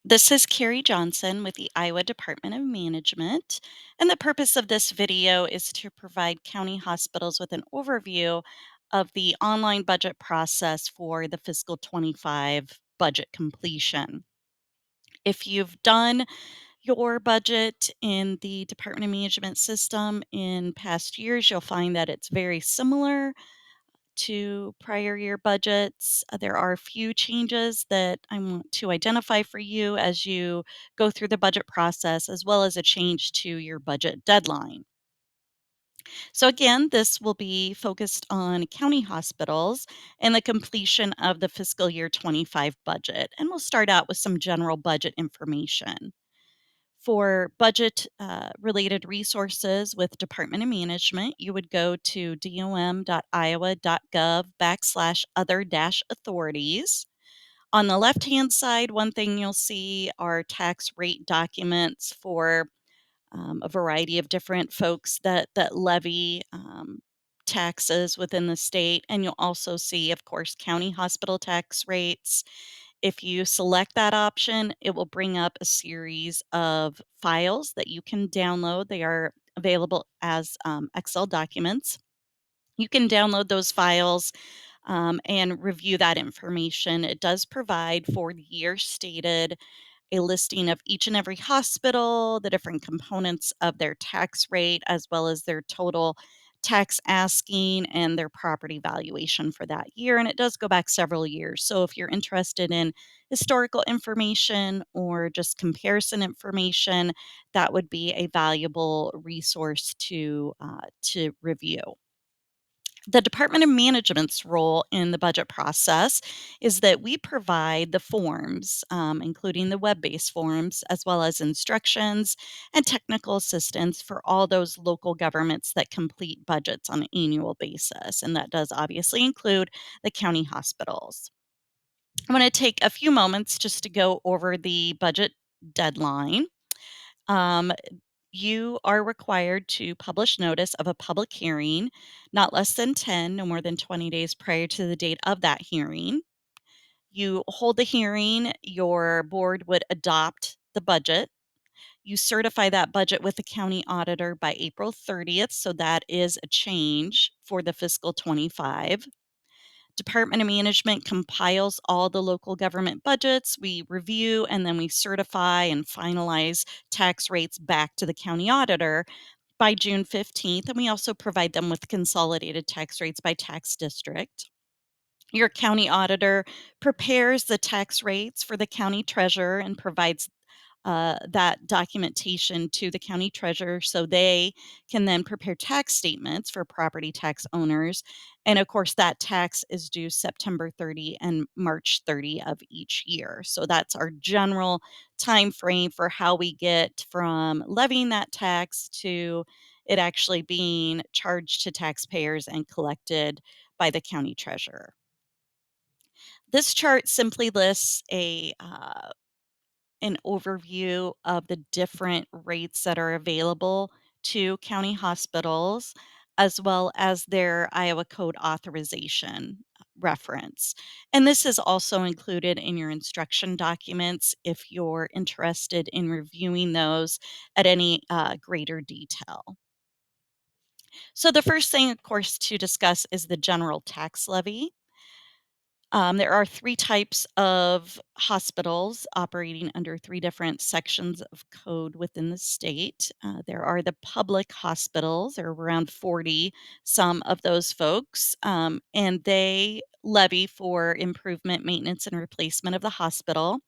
This is Carrie Johnson with the Iowa Department of Management, and the purpose of this video is to provide county hospitals with an overview of the online budget process for the fiscal 25 budget completion. If you've done your budget in the Department of Management system in past years, you'll find that it's very similar to prior year budgets. There are a few changes that I want to identify for you as you go through the budget process, as well as a change to your budget deadline. So, again, this will be focused on county hospitals and the completion of the fiscal year 25 budget. And we'll start out with some general budget information. For budget related resources with Department of Management, you would go to dom.iowa.gov/other-authorities. On the left hand side, one thing you'll see are tax rate documents for a variety of different folks that levy taxes within the state. And you'll also see, of course, county hospital tax rates. If you select that option, it will bring up a series of files that you can download. They are available as Excel documents. You can download those files and review that information. It does provide for the year stated a listing of each and every hospital, the different components of their tax rate, as well as their total tax asking and their property valuation for that year. And it does go back several years. So if you're interested in historical information or just comparison information, that would be a valuable resource to review. The Department of Management's role in the budget process is that we provide the forms, including the web based forms, as well as instructions and technical assistance for all those local governments that complete budgets on an annual basis. And that does obviously include the county hospitals. I'm going to take a few moments just to go over the budget deadline. Um, you are required to publish notice of a public hearing not less than 10, no more than 20 days prior to the date of that hearing. You hold the hearing, your board would adopt the budget. You certify that budget with the county auditor by April 30th, so that is a change for the fiscal 25. Department of Management compiles all the local government budgets. We review and then we certify and finalize tax rates back to the county auditor by June 15th. And we also provide them with consolidated tax rates by tax district. Your county auditor prepares the tax rates for the county treasurer and provides that documentation to the county treasurer so they can then prepare tax statements for property tax owners. And of course, that tax is due September 30 and March 30 of each year. So that's our general time frame for how we get from levying that tax to it actually being charged to taxpayers and collected by the county treasurer. This chart simply lists an overview of the different rates that are available to county hospitals, as well as their Iowa Code authorization reference. And this is also included in your instruction documents if you're interested in reviewing those at any greater detail. So, the first thing, of course, to discuss is the general tax levy. There are three types of hospitals operating under three different sections of code within the state. There are the public hospitals, there are around 40, some of those folks, and they levy for improvement, maintenance, and replacement of the hospital.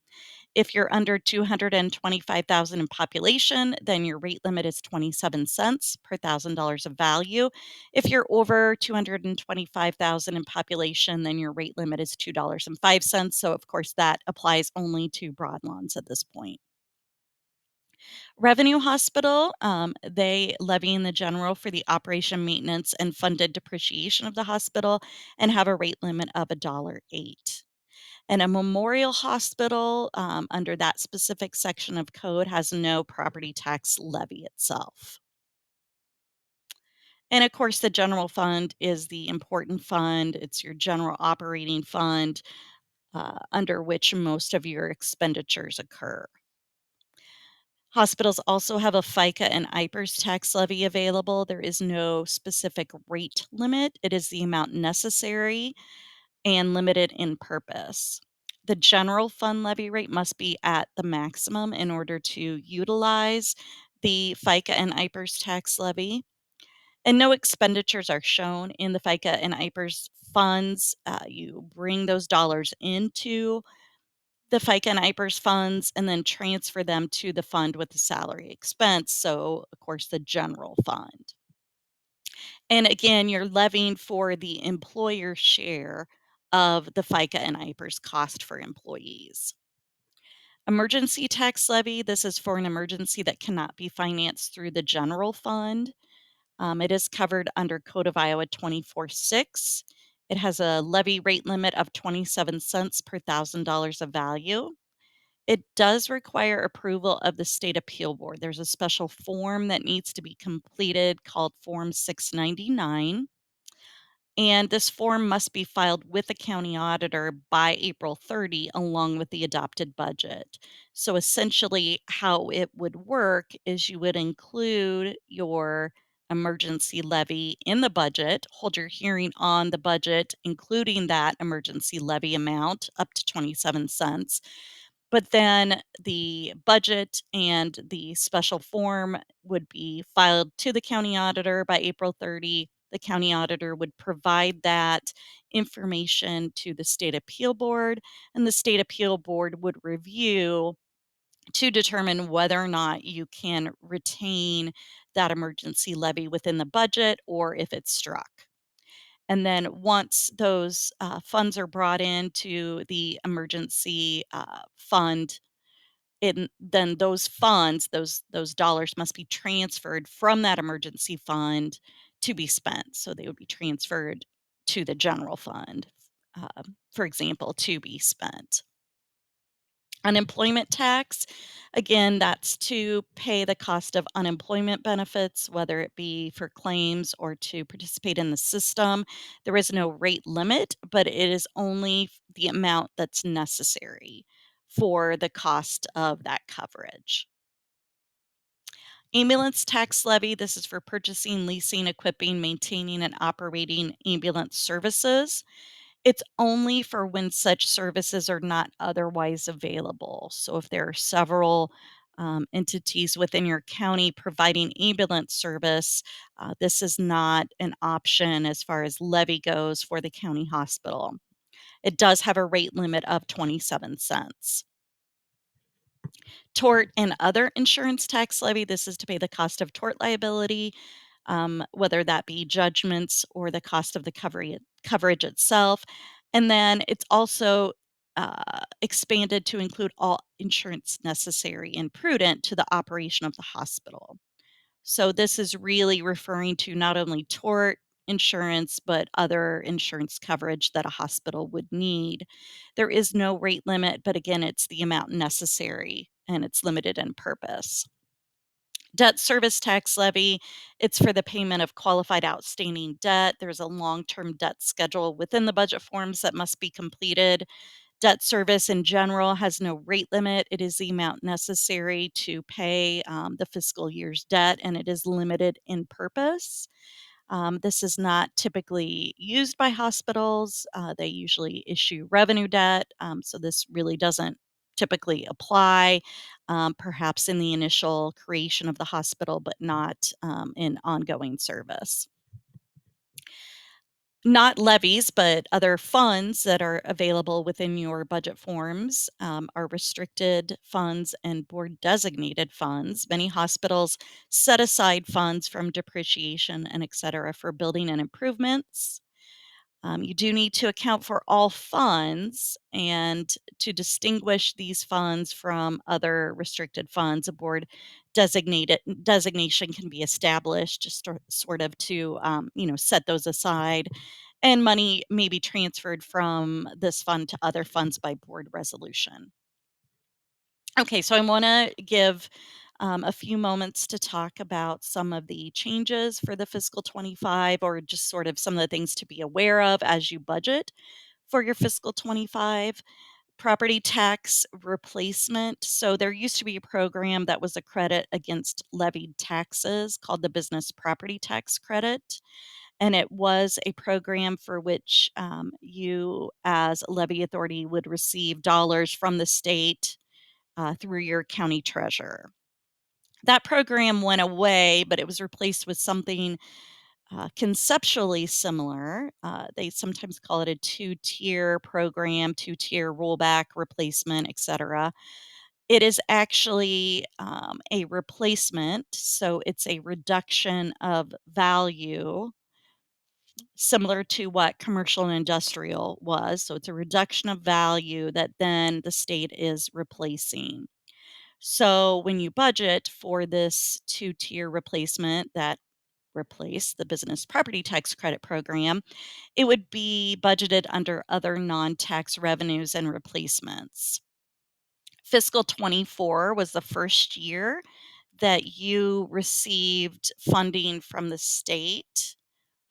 If you're under 225,000 in population, then your rate limit is 27 cents per $1,000 of value. If you're over 225,000 in population, then your rate limit is $2.05. So, of course, that applies only to Broadlawns at this point. Revenue Hospital, they levy in the general for the operation, maintenance, and funded depreciation of the hospital and have a rate limit of $1.08. And a memorial hospital, under that specific section of code, has no property tax levy itself. And of course, the general fund is the important fund. It's your general operating fund. under which most of your expenditures occur. Hospitals also have a FICA and IPERS tax levy available. There is no specific rate limit. It is the amount necessary and limited in purpose. The general fund levy rate must be at the maximum in order to utilize the FICA and IPERS tax levy. And no expenditures are shown in the FICA and IPERS funds. You bring those dollars into the FICA and IPERS funds and then transfer them to the fund with the salary expense. So, of course, the general fund. And again, you're levying for the employer share of the FICA and IPERS cost for employees. Emergency tax levy, this is for an emergency that cannot be financed through the general fund. It is covered under Code of Iowa 24-6. It has a levy rate limit of 27 cents per $1,000 of value. It does require approval of the State Appeal Board. There's a special form that needs to be completed called Form 699. And this form must be filed with the county auditor by April 30, along with the adopted budget. So essentially, how it would work is you would include your emergency levy in the budget, hold your hearing on the budget, including that emergency levy amount up to 27 cents. But then the budget and the special form would be filed to the county auditor by April 30. The county auditor would provide that information to the State Appeal Board, and the State Appeal Board would review to determine whether or not you can retain that emergency levy within the budget or if it's struck. And then once those funds are brought into the emergency fund, then those funds, those dollars must be transferred from that emergency fund to be spent. So they would be transferred to the general fund, for example, to be spent. Unemployment tax, again, that's to pay the cost of unemployment benefits, whether it be for claims or to participate in the system. There is no rate limit, but it is only the amount that's necessary for the cost of that coverage. Ambulance tax levy, this is for purchasing, leasing, equipping, maintaining, and operating ambulance services. It's only for when such services are not otherwise available. So if there are several entities within your county providing ambulance service, this is not an option as far as levy goes for the county hospital. It does have a rate limit of 27 cents. Tort and other insurance tax levy, this is to pay the cost of tort liability, whether that be judgments or the cost of the coverage itself. And then it's also expanded to include all insurance necessary and prudent to the operation of the hospital. So this is really referring to not only tort insurance, but other insurance coverage that a hospital would need. There is no rate limit, but again, it's the amount necessary and it's limited in purpose. Debt service tax levy, it's for the payment of qualified outstanding debt. There's a long-term debt schedule within the budget forms that must be completed. Debt service in general has no rate limit. It is the amount necessary to pay the fiscal year's debt, and it is limited in purpose. This is not typically used by hospitals. They usually issue revenue debt, so this really doesn't typically apply, perhaps in the initial creation of the hospital, but not in ongoing service. Not levies, but other funds that are available within your budget forms are restricted funds and board designated funds. Many hospitals set aside funds from depreciation and et cetera for building and improvements. You do need to account for all funds, and to distinguish these funds from other restricted funds, a board designation can be established just sort of to set those aside, and money may be transferred from this fund to other funds by board resolution. Okay, so I want to give a few moments to talk about some of the changes for the fiscal 25, or just sort of some of the things to be aware of as you budget for your fiscal 25. Property tax replacement. So there used to be a program that was a credit against levied taxes called the Business Property Tax Credit. And it was a program for which you, as a levy authority, would receive dollars from the state through your county treasurer. That program went away, but it was replaced with something conceptually similar. They sometimes call it a two-tier program, two-tier rollback, replacement, etc. It is actually a replacement, so it's a reduction of value similar to what commercial and industrial was. So it's a reduction of value that then the state is replacing. So when you budget for this two-tier replacement that replace the business property tax credit program, it would be budgeted under other non-tax revenues and replacements. Fiscal 24 was the first year that you received funding from the state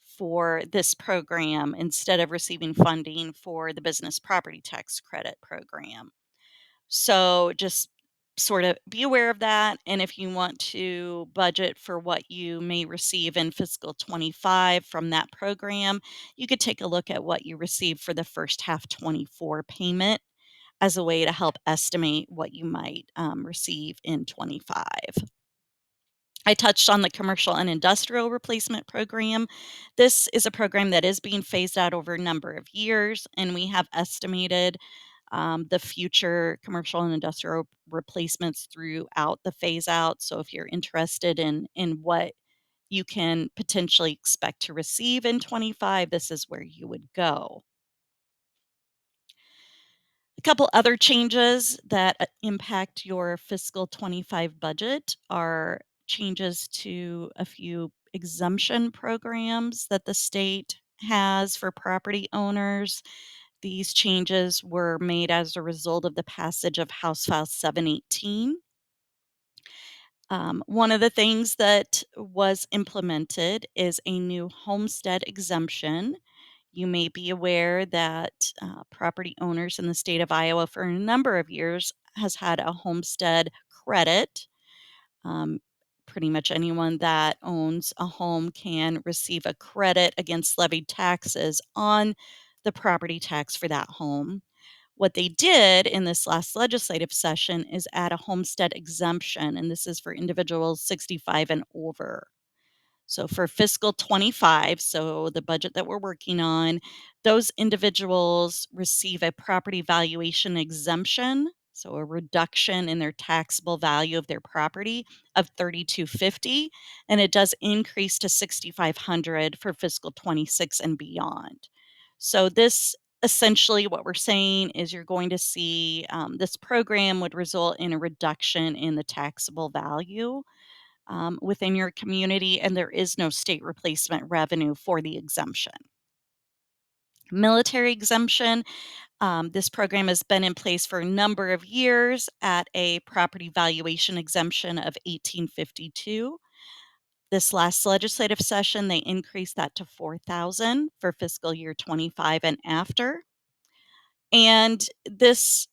for this program instead of receiving funding for the business property tax credit program. So just sort of be aware of that. And if you want to budget for what you may receive in fiscal 25 from that program, you could take a look at what you received for the first half 24 payment as a way to help estimate what you might receive in 25. I touched on the commercial and industrial replacement program. This is a program that is being phased out over a number of years, and we have estimated the future commercial and industrial replacements throughout the phase out. So if you're interested in what you can potentially expect to receive in 25, this is where you would go. A couple other changes that impact your fiscal 25 budget are changes to a few exemption programs that the state has for property owners. These changes were made as a result of the passage of House File 718. One of the things that was implemented is a new homestead exemption. You may be aware that property owners in the state of Iowa for a number of years has had a homestead credit. Um, Pretty much anyone that owns a home can receive a credit against levied taxes on the property tax for that home. What they did in this last legislative session is add a homestead exemption, and this is for individuals 65 and over. So for fiscal 25, so the budget that we're working on, those individuals receive a property valuation exemption, so a reduction in their taxable value of their property of 3250, and it does increase to 6500 for fiscal 26 and beyond. So this essentially what we're saying is you're going to see this program would result in a reduction in the taxable value within your community, and there is no state replacement revenue for the exemption. Military exemption. This program has been in place for a number of years at a property valuation exemption of 1852. This last legislative session, they increased that to 4,000 for fiscal year 25 and after. And this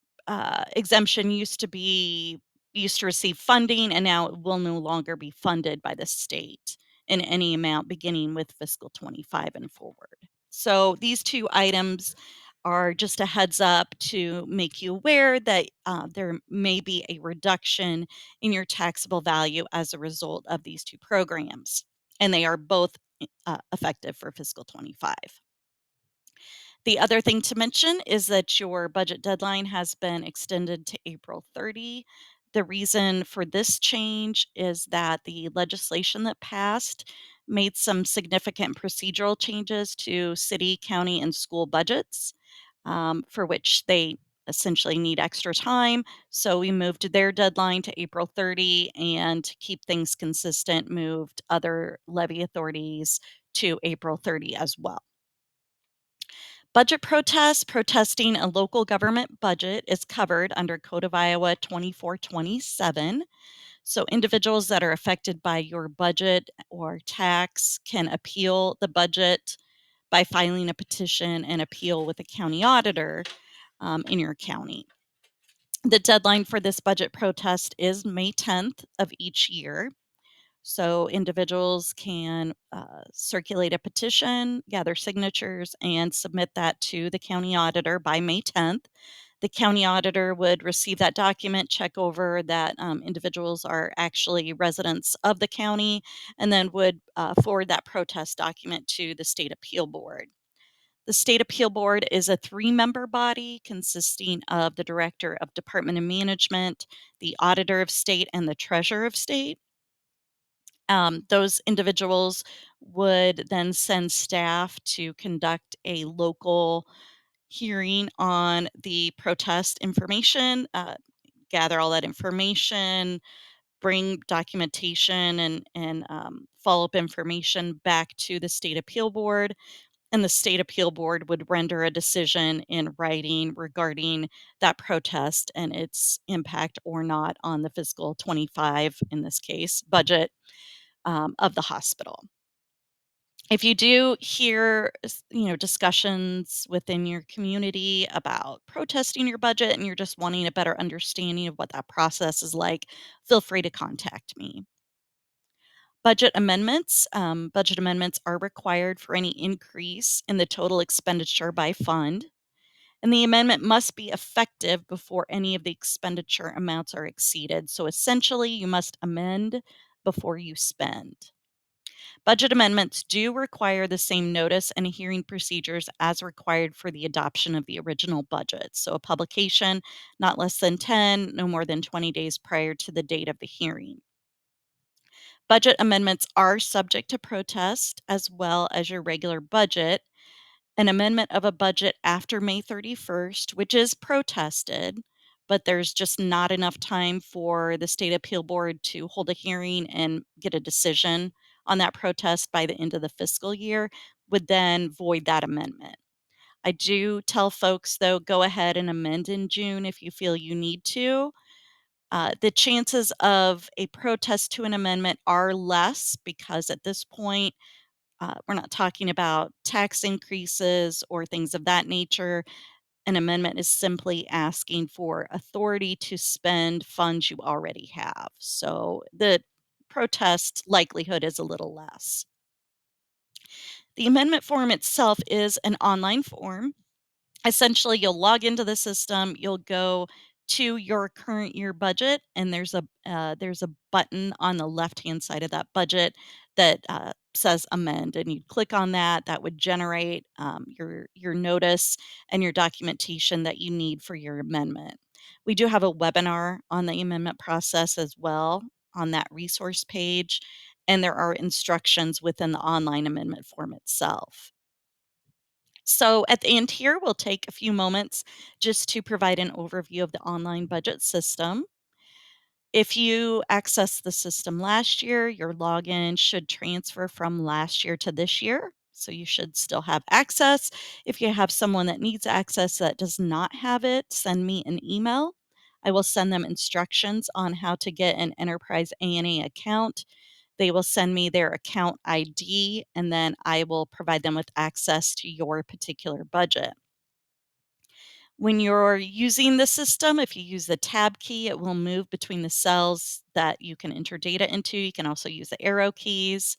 exemption used to receive funding, and now it will no longer be funded by the state in any amount beginning with fiscal 25 and forward. So these two items are just a heads up to make you aware that there may be a reduction in your taxable value as a result of these two programs, and they are both effective for fiscal 25. The other thing to mention is that your budget deadline has been extended to April 30. The reason for this change is that the legislation that passed made some significant procedural changes to city, county, and school budgets, for which they essentially need extra time. So we moved their deadline to April 30, and to keep things consistent, moved other levy authorities to April 30 as well. Budget protests, protesting a local government budget is covered under Code of Iowa 2427. So individuals that are affected by your budget or tax can appeal the budget by filing a petition and appeal with the county auditor in your county. The deadline for this budget protest is May 10th of each year. So individuals can circulate a petition, gather signatures, and submit that to the county auditor by May 10th. The county auditor would receive that document, check over that individuals are actually residents of the county, and then would forward that protest document to the state appeal board. The State Appeal Board is a 3-member body consisting of the Director of Department of Management, the Auditor of State, and the Treasurer of State. Those individuals would then send staff to conduct a local hearing on the protest information, gather all that information, bring documentation and follow-up information back to the State Appeal Board, and the State Appeal Board would render a decision in writing regarding that protest and its impact or not on the fiscal 25, in this case, budget of the hospital. If you do hear, discussions within your community about protesting your budget and you're just wanting a better understanding of what that process is like, feel free to contact me. Budget amendments are required for any increase in the total expenditure by fund, and the amendment must be effective before any of the expenditure amounts are exceeded. So essentially, you must amend before you spend. Budget amendments do require the same notice and hearing procedures as required for the adoption of the original budget. So a publication not less than 10, no more than 20 days prior to the date of the hearing. Budget amendments are subject to protest as well as your regular budget. An amendment of a budget after May 31st, which is protested, but there's just not enough time for the State Appeal Board to hold a hearing and get a decision on that protest by the end of the fiscal year, would then void that amendment. I do tell folks, though, go ahead and amend in June if you feel you need to. The chances of a protest to an amendment are less because at this point, we're not talking about tax increases or things of that nature. An amendment is simply asking for authority to spend funds you already have. So the protest likelihood is a little less. The amendment form itself is an online form. Essentially, you'll log into the system, you'll go to your current year budget, and there's a button on the left-hand side of that budget that says amend, and you click on that. That would generate your notice and your documentation that you need for your amendment. We do have a webinar on the amendment process as well on that resource page, and there are instructions within the online amendment form itself. So at the end here, we'll take a few moments just to provide an overview of the online budget system. If you accessed the system last year, your login should transfer from last year to this year. So you should still have access. If you have someone that needs access that does not have it, send me an email. I will send them instructions on how to get an Enterprise A&A account. They will send me their account ID, and then I will provide them with access to your particular budget. When you're using the system, if you use the tab key, it will move between the cells that you can enter data into. You can also use the arrow keys.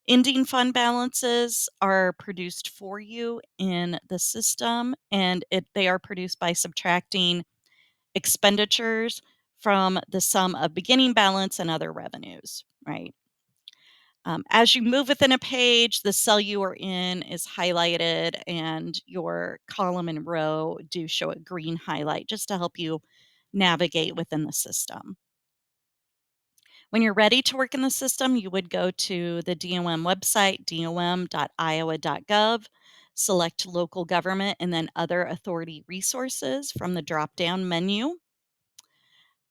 Ending fund balances are produced for you in the system, and they are produced by subtracting expenditures from the sum of beginning balance and other revenues, right? As you move within a page, the cell you are in is highlighted and your column and row do show a green highlight just to help you navigate within the system. When you're ready to work in the system, you would go to the DOM website, dom.iowa.gov, select local government, and then other authority resources from the drop-down menu.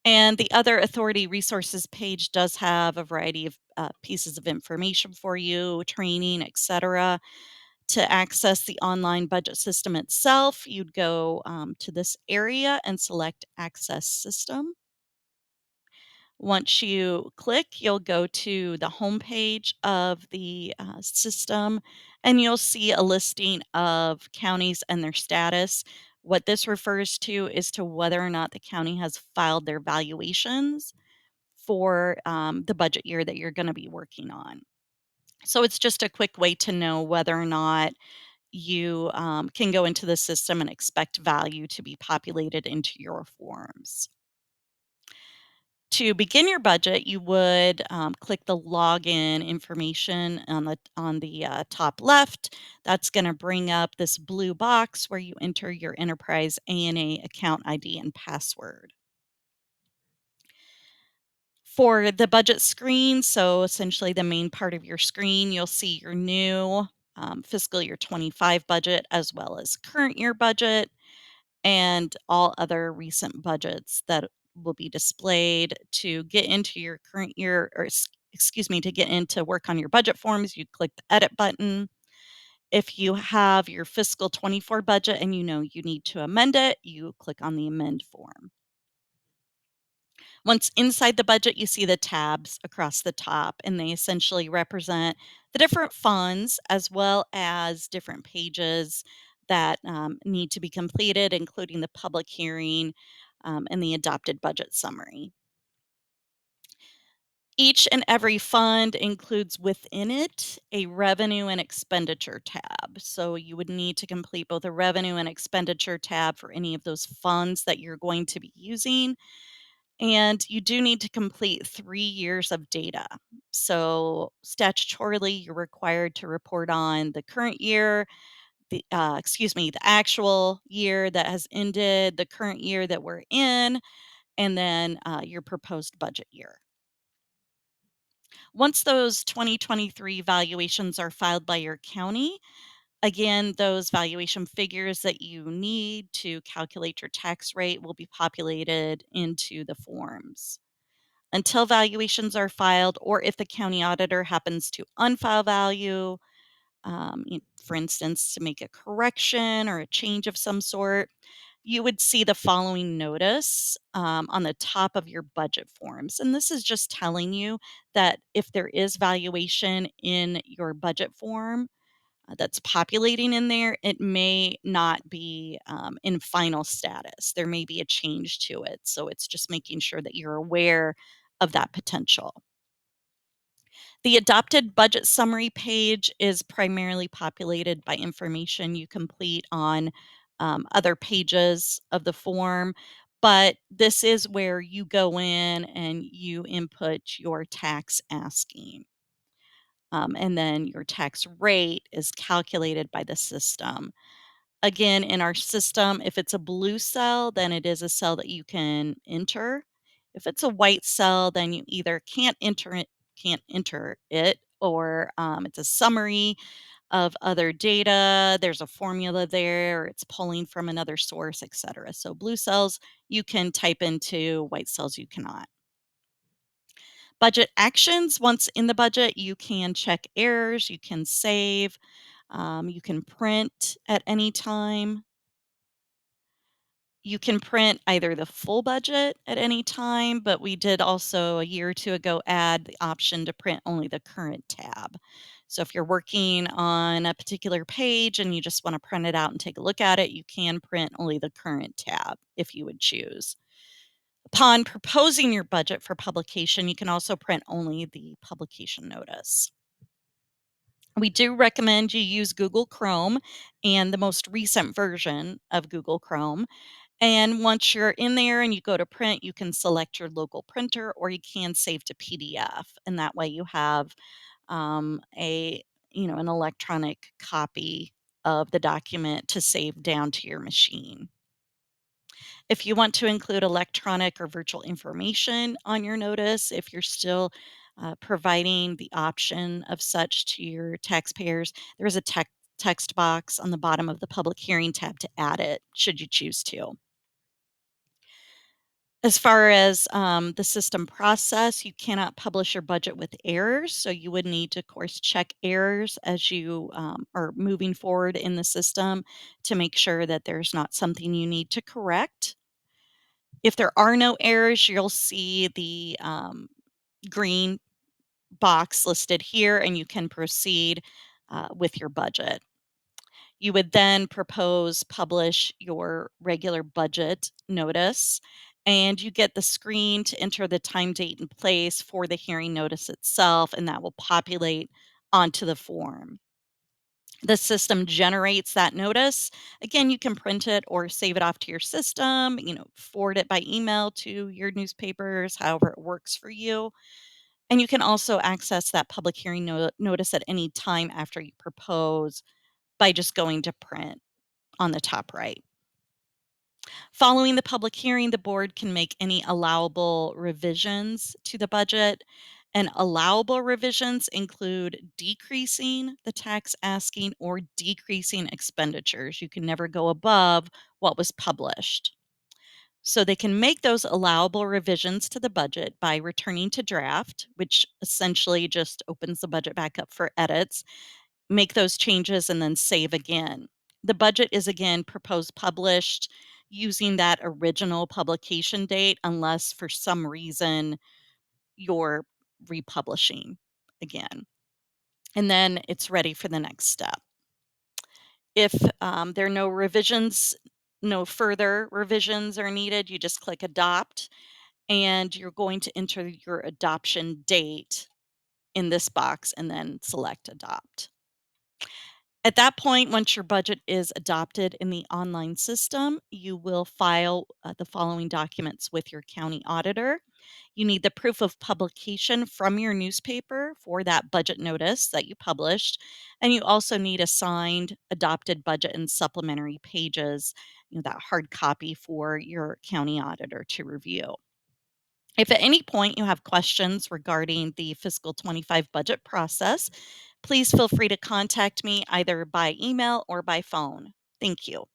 And the other authority resources page does have a variety of pieces of information for you, training, etc. To access the online budget system itself, you'd go to this area and select Access System. Once you click, you'll go to the home page of the system, and you'll see a listing of counties and their status. What this refers to is to whether or not the county has filed their valuations for the budget year that you're going to be working on. So it's just a quick way to know whether or not you can go into the system and expect value to be populated into your forms. To begin your budget, you would click the login information on the top left. That's going to bring up this blue box where you enter your enterprise ANA account ID and password. For the budget screen, so essentially the main part of your screen, you'll see your new fiscal year 25 budget as well as current year budget and all other recent budgets that will be displayed. To get into your current year, or excuse me, to get into work on your budget forms, you click the edit button. If you have your fiscal 24 budget and you know you need to amend it, you click on the amend form. Once inside the budget, you see the tabs across the top, and they essentially represent the different funds as well as different pages that need to be completed, including the public hearing and the adopted budget summary. Each and every fund includes within it a revenue and expenditure tab. So you would need to complete both a revenue and expenditure tab for any of those funds that you're going to be using. And you do need to complete 3 years of data. So statutorily, you're required to report on the current year, the actual year that has ended, the current year that we're in, and then your proposed budget year. Once those 2023 valuations are filed by your county, again, those valuation figures that you need to calculate your tax rate will be populated into the forms. Until valuations are filed, or if the county auditor happens to unfile value, for instance, to make a correction or a change of some sort, you would see the following notice on the top of your budget forms. And this is just telling you that if there is valuation in your budget form that's populating in there, it may not be in final status. There may be a change to it. So it's just making sure that you're aware of that potential. The adopted budget summary page is primarily populated by information you complete on other pages of the form, but this is where you go in and you input your tax asking. And then your tax rate is calculated by the system. Again, in our system, if it's a blue cell, then it is a cell that you can enter. If it's a white cell, then you either can't enter it, or it's a summary of other data. There's a formula there, or it's pulling from another source, etc. So blue cells you can type into, white cells you cannot. Budget actions, once in the budget, you can check errors, you can save, you can print at any time. You can print either the full budget at any time, but we did also a year or two ago add the option to print only the current tab. So if you're working on a particular page and you just want to print it out and take a look at it, you can print only the current tab if you would choose. Upon proposing your budget for publication, you can also print only the publication notice. We do recommend you use Google Chrome and the most recent version of Google Chrome. And once you're in there and you go to print, you can select your local printer, or you can save to PDF. And that way you have a an electronic copy of the document to save down to your machine. If you want to include electronic or virtual information on your notice, if you're still providing the option of such to your taxpayers, there is a text box on the bottom of the public hearing tab to add it, should you choose to. As far as the system process, you cannot publish your budget with errors. So you would need to, of course, check errors as you are moving forward in the system to make sure that there's not something you need to correct. If there are no errors, you'll see the green box listed here, and you can proceed with your budget. You would then publish your regular budget notice, and you get the screen to enter the time, date, and place for the hearing notice itself, and that will populate onto the form. The system generates that notice. Again, you can print it or save it off to your system, forward it by email to your newspapers, however it works for you. And you can also access that public hearing notice at any time after you propose by just going to print on the top right. Following the public hearing, the board can make any allowable revisions to the budget. And allowable revisions include decreasing the tax asking or decreasing expenditures. You can never go above what was published. So they can make those allowable revisions to the budget by returning to draft, which essentially just opens the budget back up for edits, make those changes, and then save again. The budget is again proposed published using that original publication date, unless for some reason you're republishing again. And then it's ready for the next step. If there are no revisions, no further revisions are needed, you just click adopt, and you're going to enter your adoption date in this box and then select adopt. At that point, once your budget is adopted in the online system, you will file the following documents with your county auditor. You need the proof of publication from your newspaper for that budget notice that you published. And you also need a signed adopted budget and supplementary pages, that hard copy for your county auditor to review. If at any point you have questions regarding the fiscal 25 budget process, please feel free to contact me either by email or by phone. Thank you.